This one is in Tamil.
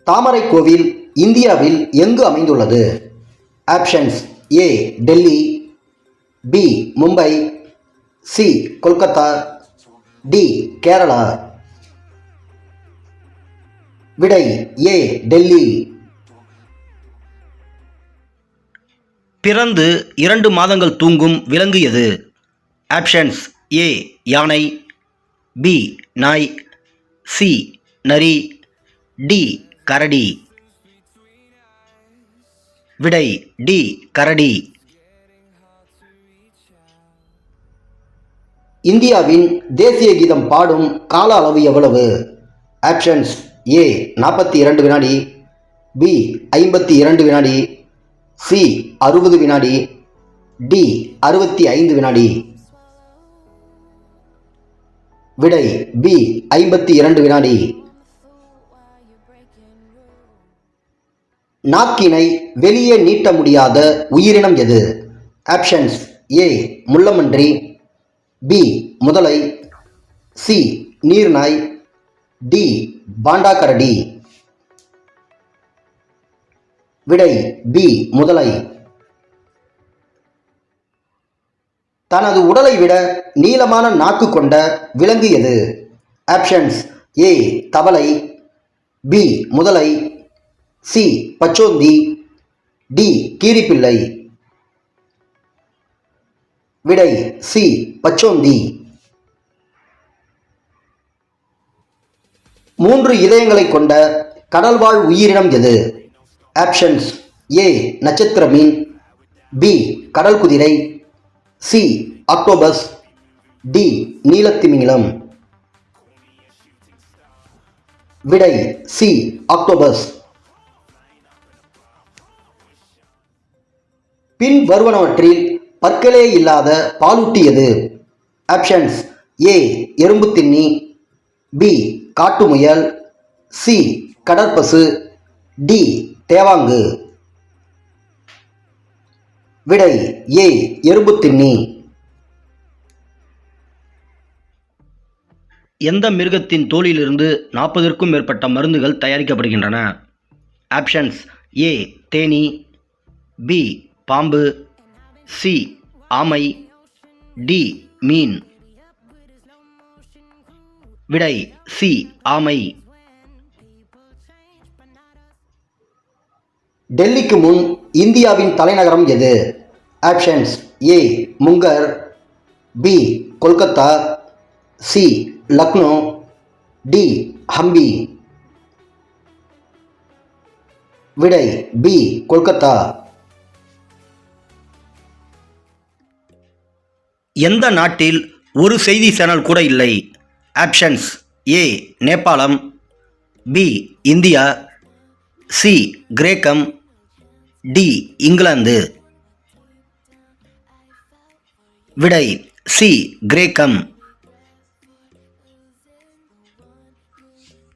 தாமரை கோவில் இந்தியாவில் எங்கு அமைந்துள்ளது? Options: A Delhi, B Mumbai, C Kolkata, D Kerala. விடை: ஏ டெல்லி. பிறந்து 2 மாதங்கள் தூங்கும் விலங்கு எது? ஆப்ஷன்ஸ்: ஏ யானை, பி நாய், சி நரி, டி கரடி. விடை: டி கரடி. இந்தியாவின் தேசிய கீதம் பாடும் கால அளவு எவ்வளவு? ஆப்ஷன்ஸ்: ஏ 42 வினாடி, பி 52 வினாடி, சி 60 வினாடி, டி 65 வினாடி. விடை: பி 52 வினாடி. நாக்கினை வெளியே நீட்ட முடியாத உயிரினம் எது? ஆப்ஷன்ஸ்: ஏ முள்ளமன்றி, பி முதலை, சி நீர்நாய், டி பாண்டாக்கரடி. விடை: பி முதலை. தனது உடலை விட நீளமான நாக்கு கொண்ட விலங்கு எது? ஆப்ஷன்ஸ்: ஏ தவளை, பி முதலை, சி பச்சோந்தி, டி கீரிப்பிள்ளை. விடை: சி பச்சோந்தி. 3 இதயங்களை கொண்ட கடல்வாழ் உயிரினம் எது? ஆப்ஷன்ஸ்: ஏ நட்சத்திர மீன், பி கடல் குதிரை, சி ஆக்டோபஸ், டி நீலத்திமிங்கலம். விடை: சி ஆக்டோபஸ். பின் வருவனவற்றில் பற்களே இல்லாத பாலூட்டி எது? ஆப்ஷன்ஸ்: ஏ எறும்பு தின்னி, பி காட்டுமுயல், சி கடற்பசு, டி தேவாங்கு. விடை: ஏ எறும்பு தின்னி. எந்த மிருகத்தின் தோலிலிருந்து 40ற்கும் மேற்பட்ட மருந்துகள் தயாரிக்கப்படுகின்றன? ஆப்ஷன்ஸ்: ஏ தேனீ, பி பாம்பு, சி ஆமை, டி மீன். விடை: சி ஆமை. டெல்லிக்கு முன் இந்தியாவின் தலைநகரம் எது? Options: A Munger, B Kolkata, C Lucknow, D Hampi. விடை: பி கொல்கத்தா. எந்த நாட்டில் ஒரு செய்தி சேனல் கூட இல்லை? ஆப்ஷன்ஸ்: ஏ நேபாளம், பி இந்தியா, சி கிரேக்கம், டி இங்கிலாந்து. விடை: சி கிரேக்கம்.